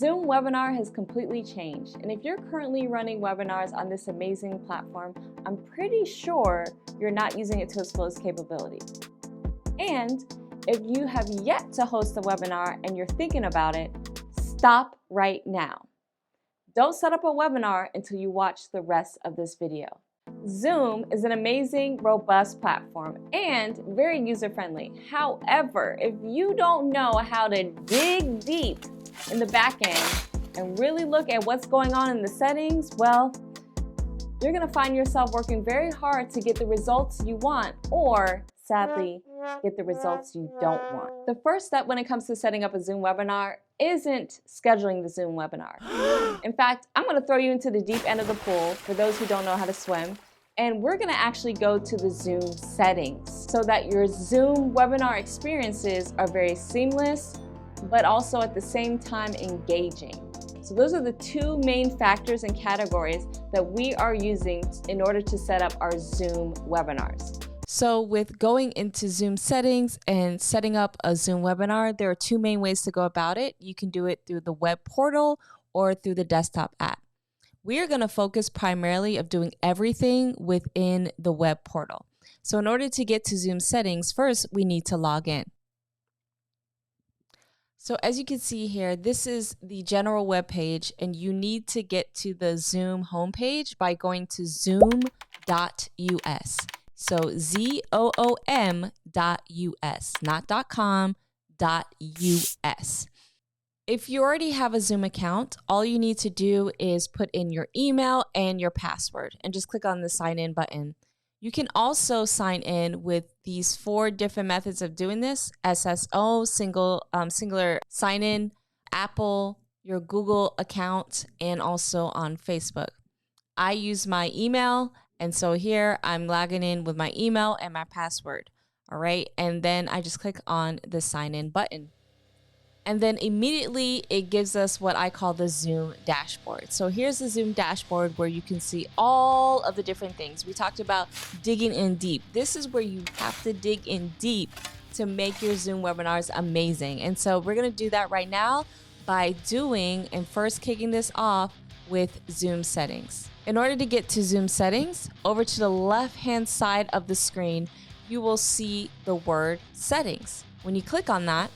Zoom Webinar has completely changed, and if you're currently running webinars on this amazing platform, I'm pretty sure you're not using it to its fullest capability. And if you have yet to host a webinar and you're thinking about it, stop right now. Don't set up a webinar until you watch the rest of this video. Zoom is an amazing, robust platform and very user-friendly. However, if you don't know how to dig deep in the back end and really look at what's going on in the settings, well, you're going to find yourself working very hard to get the results you want, or sadly, get the results you don't want. The first step when it comes to setting up a Zoom webinar isn't scheduling the Zoom webinar. In fact, I'm going to throw you into the deep end of the pool for those who don't know how to swim, and we're going to actually go to the Zoom settings so that your Zoom webinar experiences are very seamless, but also at the same time engaging. So those are the two main factors and categories that we are using in order to set up our Zoom webinars. So with going into Zoom settings and setting up a Zoom webinar, there are two main ways to go about it. You can do it through the web portal or through the desktop app. We are going to focus primarily of doing everything within the web portal. So in order to get to Zoom settings, first we need to log in. So as you can see here, this is the general web page, and you need to get to the Zoom homepage by going to zoom.us. So ZOOM.us, not .com, .us. If you already have a Zoom account, all you need to do is put in your email and your password and just click on the sign in button. You can also sign in with these 4 different methods of doing this: SSO, singular sign-in, Apple, your Google account, and also on Facebook. I use my email, and so here I'm logging in with my email and my password. All right, and then I just click on the sign-in button. And then immediately it gives us what I call the Zoom dashboard. So here's the Zoom dashboard where you can see all of the different things. We talked about digging in deep. This is where you have to dig in deep to make your Zoom webinars amazing. And so we're going to do that right now by doing and first kicking this off with Zoom settings. In order to get to Zoom settings, over to the left-hand side of the screen, you will see the word settings. When you click on that,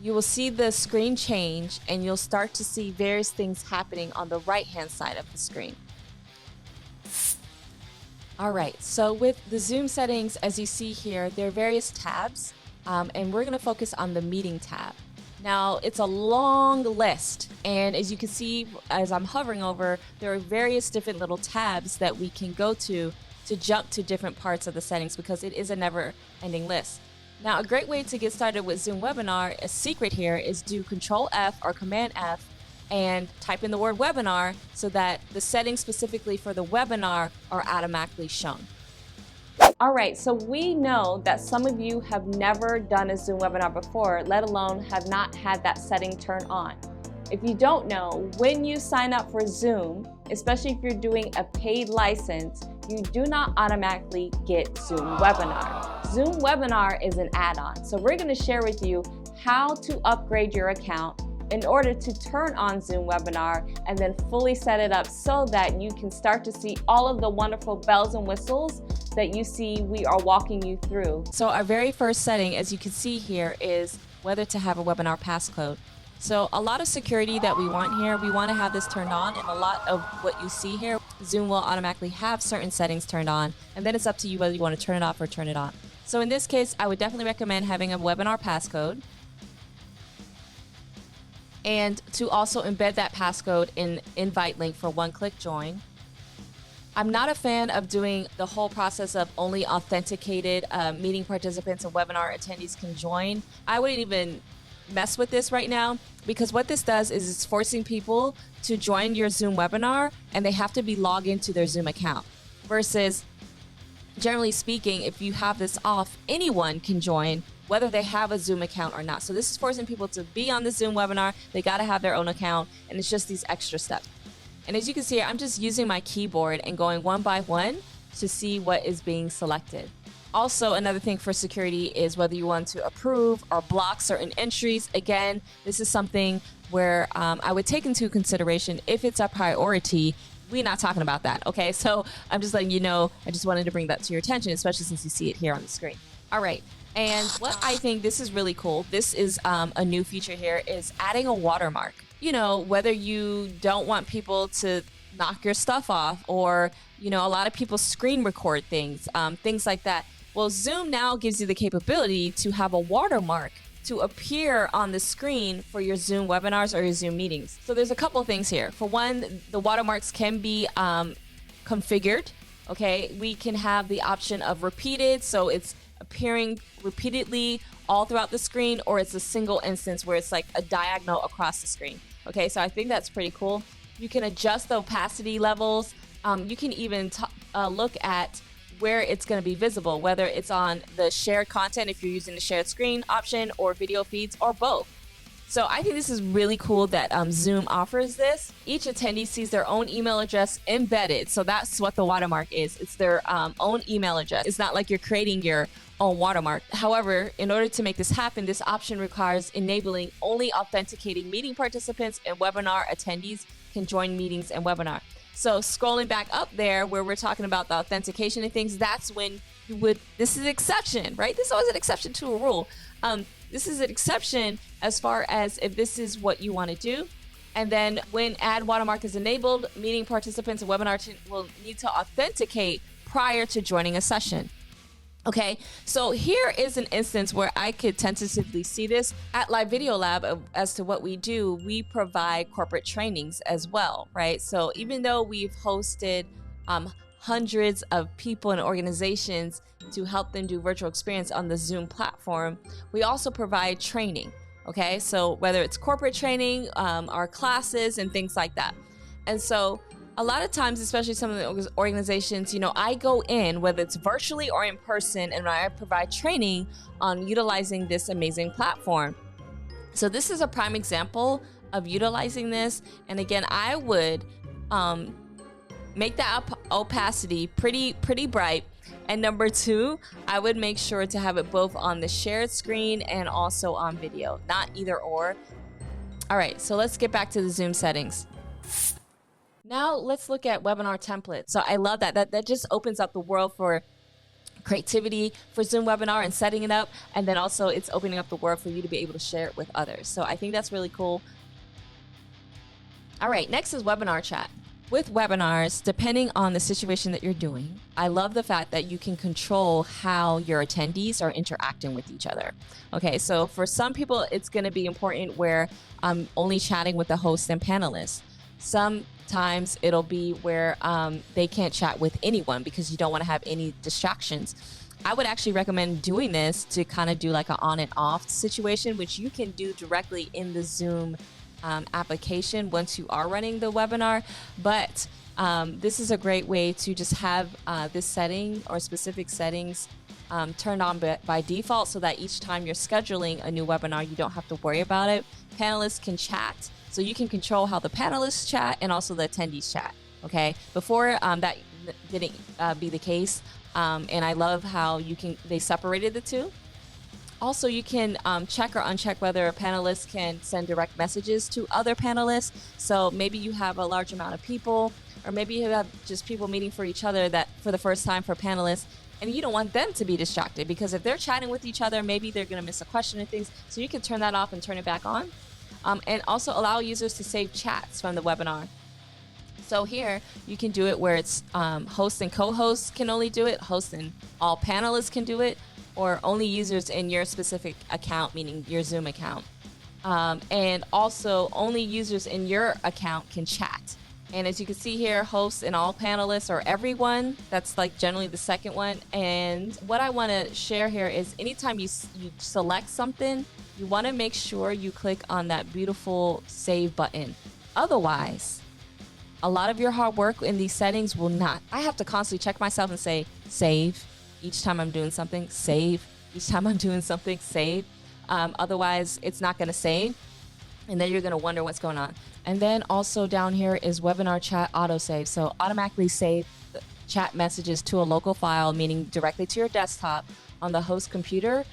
you will see the screen change, and you'll start to see various things happening on the right-hand side of the screen. All right, so with the Zoom settings, as you see here, there are various tabs, and we're gonna focus on the meeting tab. Now, it's a long list, and as you can see, as I'm hovering over, there are various different little tabs that we can go to jump to different parts of the settings, because it is a never-ending list. Now, a great way to get started with Zoom Webinar, a secret here, is do Control F or Command F and type in the word webinar so that the settings specifically for the webinar are automatically shown. All right, so we know that some of you have never done a Zoom webinar before, let alone have not had that setting turned on. If you don't know, when you sign up for Zoom, especially if you're doing a paid license, you do not automatically get Zoom Webinar. Zoom Webinar is an add-on, so we're going to share with you how to upgrade your account in order to turn on Zoom Webinar and then fully set it up so that you can start to see all of the wonderful bells and whistles that you see we are walking you through. So our very first setting, as you can see here, is whether to have a webinar passcode. So a lot of security that we want here, we want to have this turned on, and a lot of what you see here, Zoom will automatically have certain settings turned on, and then it's up to you whether you want to turn it off or turn it on. So in this case, I would definitely recommend having a webinar passcode, and to also embed that passcode in invite link for one-click join. I'm not a fan of doing the whole process of only authenticated meeting participants and webinar attendees can join. I wouldn't even mess with this right now, because what this does is it's forcing people to join your Zoom webinar and they have to be logged into their Zoom account. Versus, generally speaking, if you have this off, anyone can join whether they have a Zoom account or not. So this is forcing people to be on the Zoom webinar. They got to have their own account, and it's just these extra steps. And as you can see here, I'm just using my keyboard and going one by one to see what is being selected. Also, another thing for security is whether you want to approve or block certain entries. Again, this is something where I would take into consideration if it's a priority. We're not talking about that, okay? So I'm just letting you know. I just wanted to bring that to your attention, especially since you see it here on the screen. All right. And what I think this is really cool, this is a new feature here, is adding a watermark. You know, whether you don't want people to knock your stuff off, or, you know, a lot of people screen record things like that. Well, Zoom now gives you the capability to have a watermark to appear on the screen for your Zoom webinars or your Zoom meetings. So there's a couple things here. For one, the watermarks can be configured. Okay, we can have the option of repeated, so it's appearing repeatedly all throughout the screen, or it's a single instance where it's like a diagonal across the screen. Okay, so I think that's pretty cool. You can adjust the opacity levels. You can even look at where it's going to be visible, whether it's on the shared content if you're using the shared screen option, or video feeds, or both. So I think this is really cool that Zoom offers this. Each attendee sees their own email address embedded. So that's what the watermark is. It's their own email address. It's not like you're creating your own watermark. However, in order to make this happen, this option requires enabling only authenticating meeting participants and webinar attendees can join meetings and webinar. So scrolling back up there where we're talking about the authentication and things, that's when you would, this is an exception, right? This is always an exception to a rule. This is an exception as far as if this is what you want to do. And then when add watermark is enabled, meeting participants and webinar will need to authenticate prior to joining a session. Okay, so here is an instance where I could tentatively see this. At Live Video Lab, as to what we do, we provide corporate trainings as well, right? So even though we've hosted hundreds of people and organizations to help them do virtual experience on the Zoom platform, we also provide training, okay? So whether it's corporate training, our classes and things like that. And so a lot of times, especially some of the organizations, you know, I go in, whether it's virtually or in person, and I provide training on utilizing this amazing platform. So this is a prime example of utilizing this. And again, I would make the opacity pretty bright. And number two, I would make sure to have it both on the shared screen and also on video, not either or. All right, so let's get back to the Zoom settings. Now let's look at webinar templates. So I love that just opens up the world for creativity for Zoom webinar and setting it up. And then also it's opening up the world for you to be able to share it with others. So I think that's really cool. All right, next is webinar chat. With webinars, depending on the situation that you're doing, I love the fact that you can control how your attendees are interacting with each other. Okay, so for some people, it's going to be important where I'm only chatting with the host and panelists. Sometimes it'll be where they can't chat with anyone because you don't want to have any distractions. I would actually recommend doing this to kind of do like an on and off situation, which you can do directly in the Zoom application once you are running the webinar. But this is a great way to just have this setting or specific settings turned on by default, so that each time you're scheduling a new webinar, you don't have to worry about it. Panelists can chat, so you can control how the panelists chat and also the attendees chat. Okay, before that didn't be the case, and I love how they separated the two. Also, you can check or uncheck whether a panelist can send direct messages to other panelists. So maybe you have a large amount of people, or maybe you have just people meeting for each other that for the first time for panelists, and you don't want them to be distracted, because if they're chatting with each other, maybe they're going to miss a question and things. So you can turn that off and turn it back on. And also allow users to save chats from the webinar. So here you can do it where it's host and co-hosts can only do it, host and all panelists can do it, or only users in your specific account, meaning your Zoom account. And also only users in your account can chat. And as you can see here, hosts and all panelists, or everyone, that's like generally the second one. And what I want to share here is anytime you select something, you want to make sure you click on that beautiful save button. Otherwise, a lot of your hard work in these settings will not. I have to constantly check myself and say, save. Each time I'm doing something, save. Each time I'm doing something, save. Otherwise, it's not going to save. And then you're going to wonder what's going on. And then also down here is webinar chat autosave. So automatically save chat messages to a local file, meaning directly to your desktop on the host computer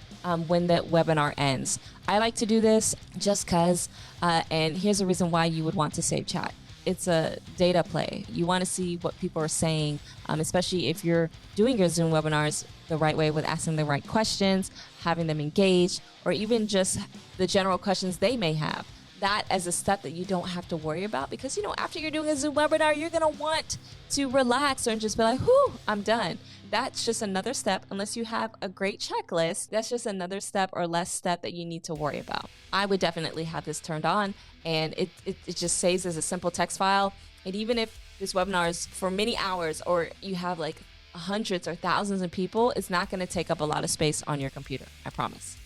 when the webinar ends. I like to do this just because, and here's the reason why you would want to save chat. It's a data play. You want to see what people are saying, especially if you're doing your Zoom webinars the right way with asking the right questions, having them engaged, or even just the general questions they may have. That as a step that you don't have to worry about, because, after you're doing a Zoom webinar, you're going to want to relax and just be like, whew, I'm done. That's just another step. Unless you have a great checklist, that's just another step or less step that you need to worry about. I would definitely have this turned on, and it just saves as a simple text file. And even if this webinar is for many hours, or you have like hundreds or thousands of people, it's not going to take up a lot of space on your computer. I promise.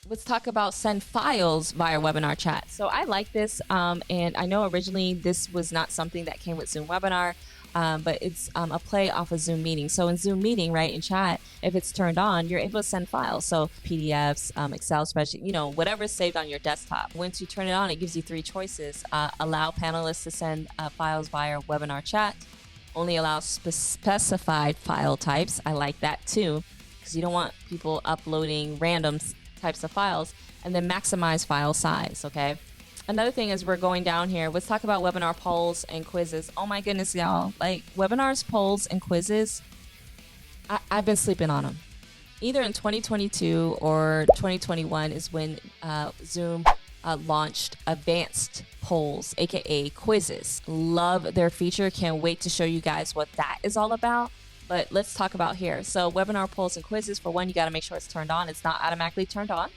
Let's talk about send files via webinar chat. So I like this, and I know originally this was not something that came with Zoom Webinar, but it's a play off of Zoom Meeting. So in Zoom Meeting, right, in chat, if it's turned on, you're able to send files. So PDFs, Excel spreadsheet, whatever's saved on your desktop. Once you turn it on, it gives you 3 choices. Allow panelists to send files via webinar chat. Only allow specified file types. I like that too, because you don't want people uploading random types of files. And then maximize file size, okay? Another thing is we're going down here. Let's talk about webinar polls and quizzes. Oh my goodness, y'all. Like webinars, polls, and quizzes, I've been sleeping on them. Either in 2022 or 2021 is when Zoom launched advanced polls, aka quizzes. Love their feature. Can't wait to show you guys what that is all about. But let's talk about here. So webinar polls and quizzes, for one, you got to make sure it's turned on. It's not automatically turned on.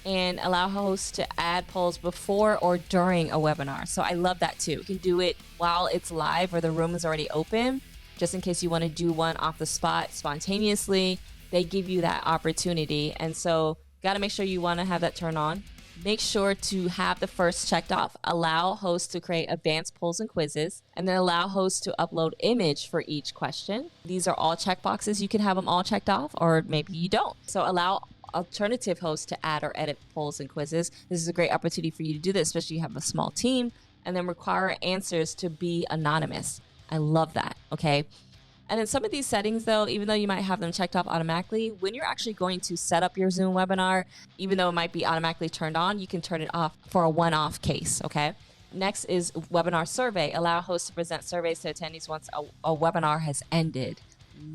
And allow hosts to add polls before or during a webinar. So I love that too. You can do it while it's live or the room is already open, just in case you want to do one off the spot spontaneously. They give you that opportunity. And so got to make sure you want to have that turned on. Make sure to have the first checked off. Allow hosts to create advanced polls and quizzes, and then allow hosts to upload image for each question. These are all checkboxes. You can have them all checked off, or maybe you don't. So allow alternative hosts to add or edit polls and quizzes. This is a great opportunity for you to do this, especially if you have a small team, and then require answers to be anonymous. I love that, okay? And then some of these settings, though, even though you might have them checked off automatically, when you're actually going to set up your Zoom webinar, even though it might be automatically turned on, you can turn it off for a one-off case, okay? Next is webinar survey. Allow hosts to present surveys to attendees once a webinar has ended.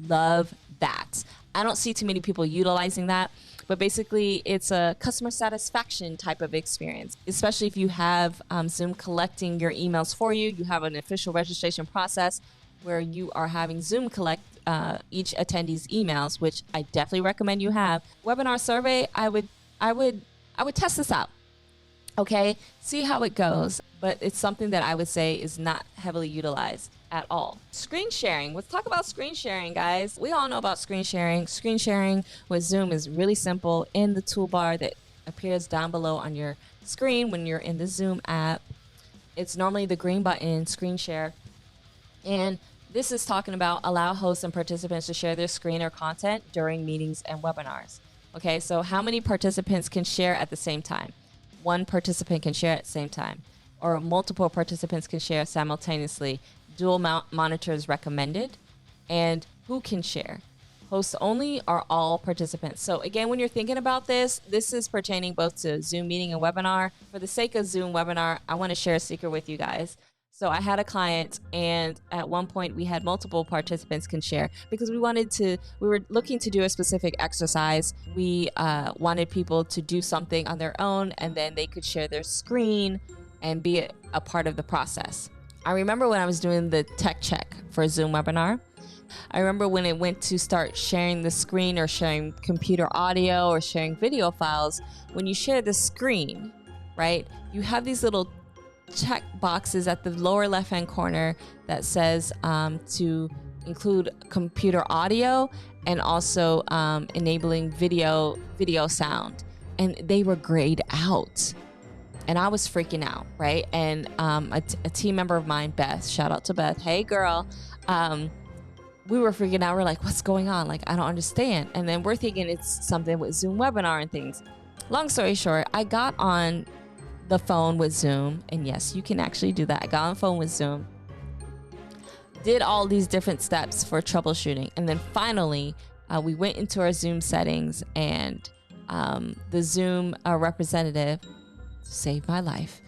Love that. I don't see too many people utilizing that, but basically it's a customer satisfaction type of experience, especially if you have Zoom collecting your emails for you. You have an official registration process where you are having Zoom collect each attendee's emails, which I definitely recommend you have. Webinar survey, I would test this out. Okay, see how it goes, but it's something that I would say is not heavily utilized at all. Screen sharing. Let's talk about screen sharing, guys. We all know about screen sharing. Screen sharing with Zoom is really simple. In the toolbar that appears down below on your screen when you're in the Zoom app, it's normally the green button, screen share. And this is talking about allow hosts and participants to share their screen or content during meetings and webinars. Okay, so how many participants can share at the same time? One participant can share at the same time, or multiple participants can share simultaneously. Dual monitor is recommended. And who can share? Hosts only or all participants? So again, when you're thinking about this is pertaining both to Zoom meeting and webinar. For the sake of Zoom webinar, I want to share a secret with you guys. So I had a client, and at one point we had multiple participants can share because we were looking to do a specific exercise. We wanted people to do something on their own, and then they could share their screen and be a part of the process. I remember when I was doing the tech check for a Zoom webinar, I remember when it went to start sharing the screen or sharing computer audio or sharing video files, when you share the screen, right, you have these little check boxes at the lower left hand corner that says to include computer audio and also enabling video sound, and they were grayed out, and I was freaking out, right? And a team member of mine, Beth, shout out to Beth, hey girl, we were freaking out. We're like, what's going on? Like, I don't understand. And then we're thinking it's something with Zoom webinar and things. Long story short, I got on the phone with Zoom, and yes, you can actually do that. I got on the phone with Zoom, did all these different steps for troubleshooting. And then finally, we went into our Zoom settings, and the Zoom representative saved my life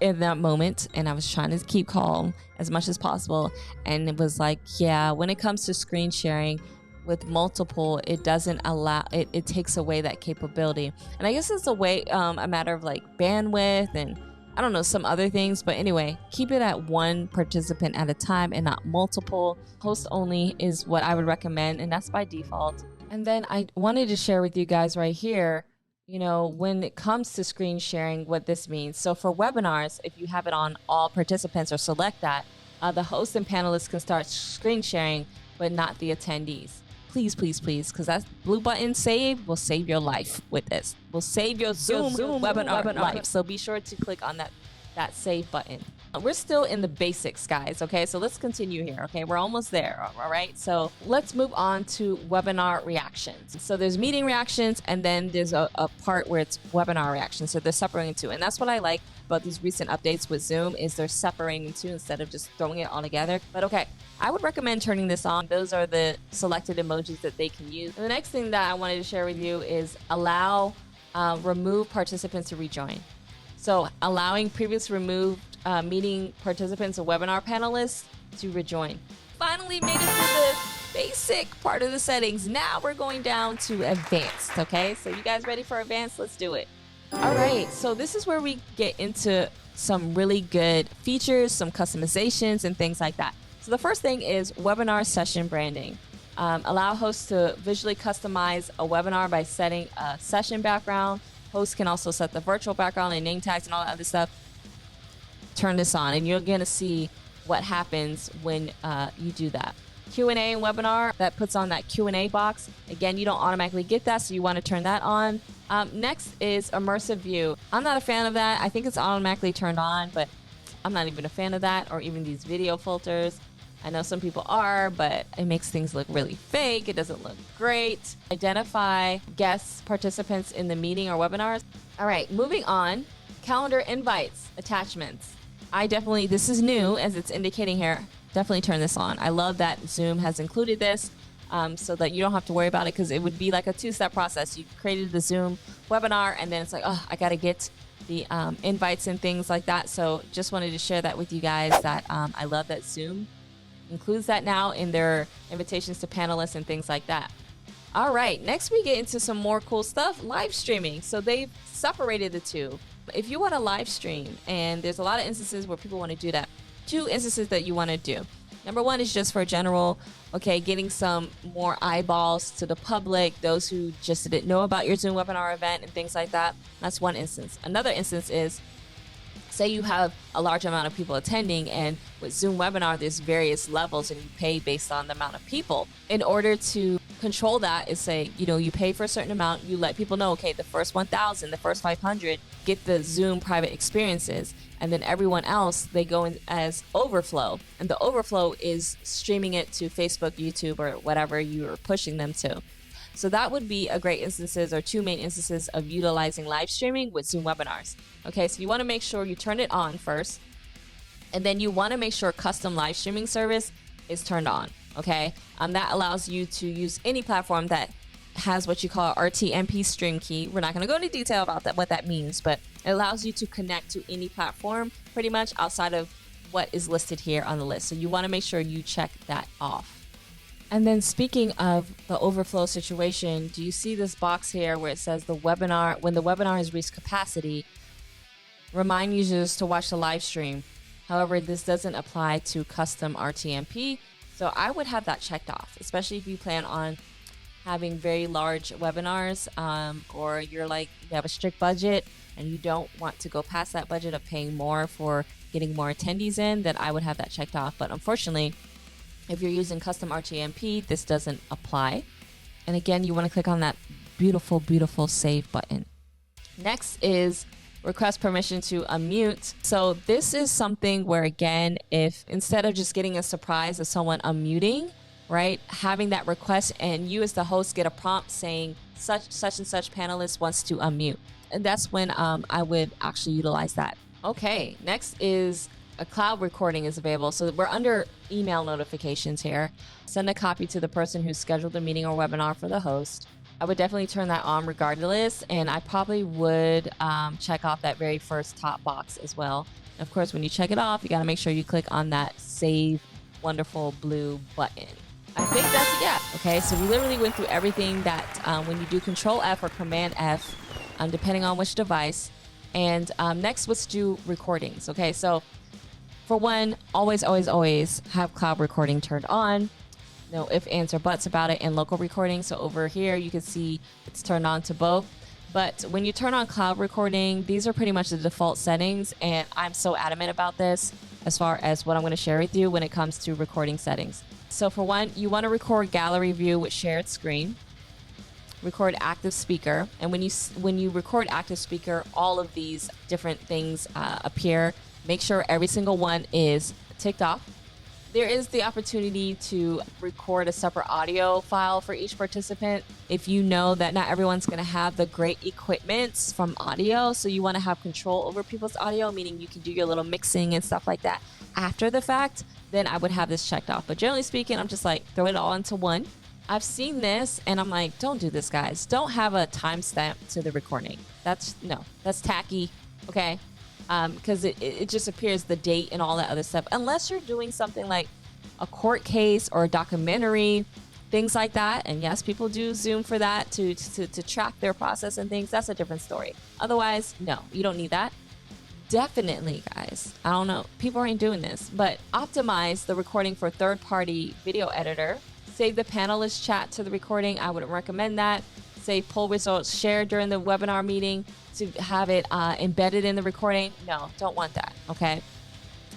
in that moment. And I was trying to keep calm as much as possible. And it was like, yeah, when it comes to screen sharing with multiple, it doesn't allow, it takes away that capability. And I guess it's a matter of like bandwidth and I don't know, some other things. But anyway, keep it at one participant at a time and not multiple. Host only is what I would recommend, and that's by default. And then I wanted to share with you guys right here, you know, when it comes to screen sharing, what this means. So for webinars, if you have it on all participants or select that, the host and panelists can start screen sharing, but not the attendees. Please, please, please, because that blue button save will save your life with this. Will save your Zoom webinar life. So be sure to click on that save button. We're still in the basics, guys, okay? So let's continue here, okay? We're almost there, all right? So let's move on to webinar reactions. So there's meeting reactions, and then there's a part where it's webinar reactions. So they're separating two. And that's what I like about these recent updates with Zoom is they're separating two instead of just throwing it all together. But okay, I would recommend turning this on. Those are the selected emojis that they can use. And the next thing that I wanted to share with you is remove participants to rejoin. So allowing previous removed meeting participants or webinar panelists to rejoin. Finally made it to the basic part of the settings. Now we're going down to advanced, okay? So you guys ready for advanced? Let's do it. All right, so this is where we get into some really good features, some customizations and things like that. So the first thing is webinar session branding. Allow hosts to visually customize a webinar by setting a session background. Hosts can also set the virtual background and name tags and all that other stuff. Turn this on and you're gonna see what happens when you do that. Q&A and webinar, that puts on that Q&A box. Again, you don't automatically get that, so you want to turn that on. Next is immersive view. I'm not a fan of that. I think it's automatically turned on, but I'm not even a fan of that, or even these video filters. I know some people are, but it makes things look really fake. It doesn't look great. Identify guests, participants in the meeting or webinars. All right, moving on. Calendar invites, attachments. This is new as it's indicating here. Definitely turn this on. I love that Zoom has included this so that you don't have to worry about it, because it would be like a two-step process. You created the Zoom webinar and then it's like, oh, I got to get the invites and things like that. So just wanted to share that with you guys that I love that Zoom includes that now in their invitations to panelists and things like that. All right, next we get into some more cool stuff, live streaming. So they've separated the two. If you want to live stream, and there's a lot of instances where people want to do that, two instances that you want to do. Number one is just for general, okay, getting some more eyeballs to the public, those who just didn't know about your Zoom webinar event and things like that. That's one instance. Another instance is, say you have a large amount of people attending, and with Zoom webinar, there's various levels and you pay based on the amount of people. In order to control that is say, you pay for a certain amount, you let people know, okay, the first 1,000, the first 500 get the Zoom private experiences, and then everyone else, they go in as overflow. And the overflow is streaming it to Facebook, YouTube, or whatever you are pushing them to. So that would be a great instances, or two main instances of utilizing live streaming with Zoom webinars. Okay, so you want to make sure you turn it on first, and then you want to make sure custom live streaming service is turned on. Okay, that allows you to use any platform that has what you call RTMP stream key. We're not going to go into detail about that, what that means, but it allows you to connect to any platform pretty much outside of what is listed here on the list. So you want to make sure you check that off. And then speaking of the overflow situation, do you see this box here where it says when the webinar has reached capacity, remind users to watch the live stream. However, this doesn't apply to custom RTMP. So I would have that checked off, especially if you plan on having very large webinars, or you have a strict budget and you don't want to go past that budget of paying more for getting more attendees in, then I would have that checked off. But unfortunately, if you're using custom RTMP, this doesn't apply. And again, you want to click on that beautiful, beautiful save button. Next is request permission to unmute. So this is something where, again, if instead of just getting a surprise of someone unmuting, right, having that request and you as the host get a prompt saying such and such panelist wants to unmute. And that's when I would actually utilize that. Okay, next is a cloud recording is available. So we're under email notifications here. Send a copy to the person who scheduled the meeting or webinar for the host. I would definitely turn that on regardless, and I probably would check off that very first top box as well. Of course, when you check it off, you got to make sure you click on that save wonderful blue button. I think that's yeah. Okay, so we literally went through everything that when you do Control F or Command F, depending on which device. And next, let's do recordings. Okay, so for one, always have cloud recording turned on. No ifs, ands, or buts about it in local recording. So over here, you can see it's turned on to both. But when you turn on cloud recording, these are pretty much the default settings. And I'm so adamant about this as far as what I'm going to share with you when it comes to recording settings. So for one, you want to record gallery view with shared screen. Record active speaker. And when you record active speaker, all of these different things appear. Make sure every single one is ticked off. There is the opportunity to record a separate audio file for each participant if you know that not everyone's going to have the great equipment from audio. So you want to have control over people's audio, meaning you can do your little mixing and stuff like that after the fact. Then I would have this checked off. But generally speaking, I'm just like, throw it all into one. I've seen this and I'm like, don't do this, guys. Don't have a timestamp to the recording. That's tacky. Okay. Because it just appears the date and all that other stuff. Unless you're doing something like a court case or a documentary, things like that. And yes, people do Zoom for that to track their process and things. That's a different story. Otherwise, no, you don't need that. Definitely, guys. I don't know. People ain't doing this. But optimize the recording for third-party video editor. Save the panelist chat to the recording. I wouldn't recommend that. Save poll results shared during the webinar meeting to have it embedded in the recording. No, don't want that, okay?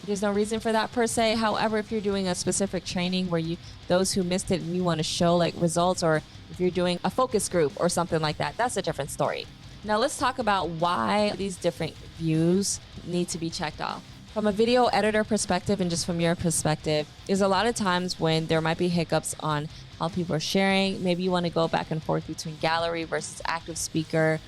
There's no reason for that per se. However, if you're doing a specific training where those who missed it and you want to show like results, or if you're doing a focus group or something like that, that's a different story. Now let's talk about why these different views need to be checked off. From a video editor perspective and just from your perspective, there's a lot of times when there might be hiccups on how people are sharing. Maybe you want to go back and forth between gallery versus active speaker.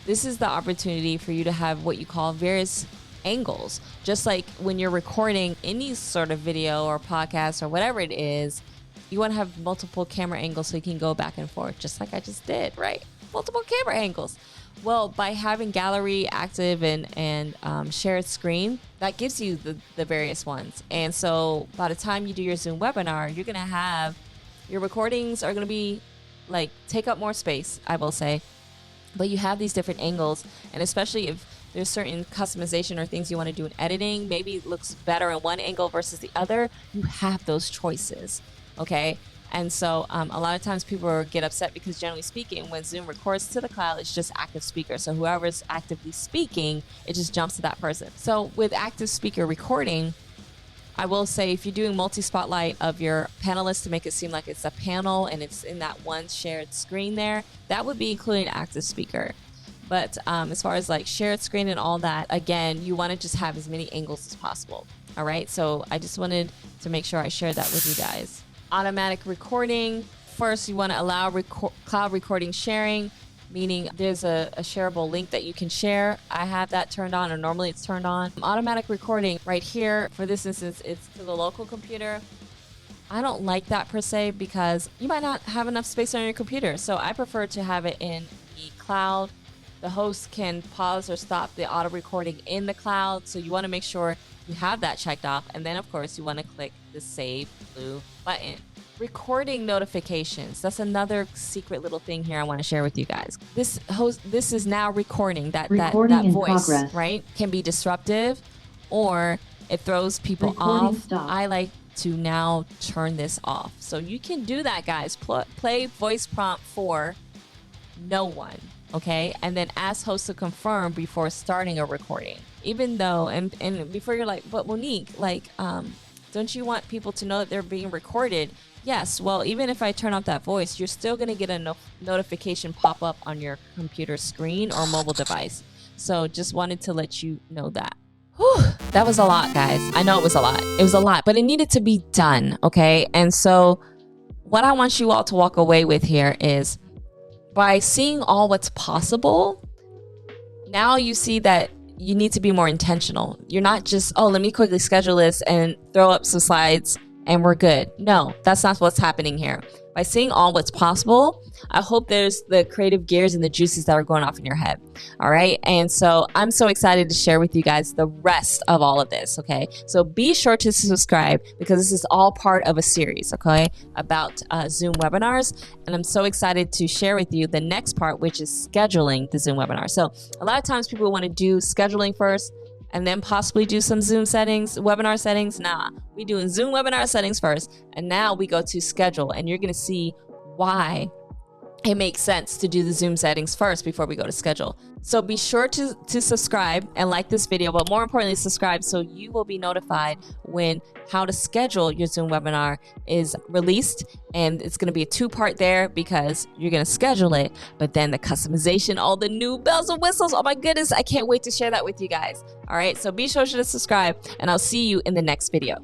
This is the opportunity for you to have what you call various angles. Just like when you're recording any sort of video or podcast or whatever it is, you want to have multiple camera angles so you can go back and forth, just like I just did, right? Multiple camera angles. Well, by having gallery active and shared screen, that gives you the various ones. And so by the time you do your Zoom webinar, you're going to have your recordings are going to be like take up more space, I will say. But you have these different angles, and especially if there's certain customization or things you want to do in editing, maybe it looks better in one angle versus the other, you have those choices, okay? And so a lot of times people get upset because generally speaking, when Zoom records to the cloud, it's just active speaker. So whoever's actively speaking, it just jumps to that person. So with active speaker recording, I will say if you're doing multi-spotlight of your panelists to make it seem like it's a panel and it's in that one shared screen there, that would be including active speaker. But as far as like shared screen and all that, again, you want to just have as many angles as possible. All right. So I just wanted to make sure I shared that with you guys. Automatic recording. First, you want to allow cloud recording sharing, meaning there's a shareable link that you can share. I have that turned on, or normally it's turned on. Automatic recording right here, for this instance, it's to the local computer. I don't like that per se because you might not have enough space on your computer. So I prefer to have it in the cloud. The host can pause or stop the auto recording in the cloud. So you want to make sure you have that checked off. And then of course you want to click the save blue button. Recording notifications. That's another secret little thing here I want to share with you guys. This is now recording. That voice, progress. Right? Can be disruptive or it throws people recording off. Stop. I like to now turn this off. So you can do that, guys. Play voice prompt for no one. Okay, and then ask host to confirm before starting a recording. Even though, and before you're like, but Monique, like, don't you want people to know that they're being recorded? Yes. Well, even if I turn off that voice, you're still going to get a notification pop up on your computer screen or mobile device. So just wanted to let you know that. Whew, that was a lot, guys. I know it was a lot. It was a lot, but it needed to be done. Okay, and so what I want you all to walk away with here is, by seeing all what's possible, now you see that you need to be more intentional. You're not just, oh, let me quickly schedule this and throw up some slides and we're good. No, that's not what's happening here. By seeing all what's possible, I hope there's the creative gears and the juices that are going off in your head. All right. And so I'm so excited to share with you guys the rest of all of this. Okay. So be sure to subscribe because this is all part of a series, okay, about Zoom webinars. And I'm so excited to share with you the next part, which is scheduling the Zoom webinar. So a lot of times people want to do scheduling first and then possibly do some Zoom settings, webinar settings. Nah, we doing Zoom webinar settings first. And now we go to schedule, and you're going to see why it makes sense to do the Zoom settings first before we go to schedule. So be sure to subscribe and like this video, but more importantly, subscribe so you will be notified when how to schedule your Zoom webinar is released. And it's going to be a 2-part there because you're going to schedule it, but then the customization, all the new bells and whistles. Oh my goodness, I can't wait to share that with you guys. All right, so be sure to subscribe and I'll see you in the next video.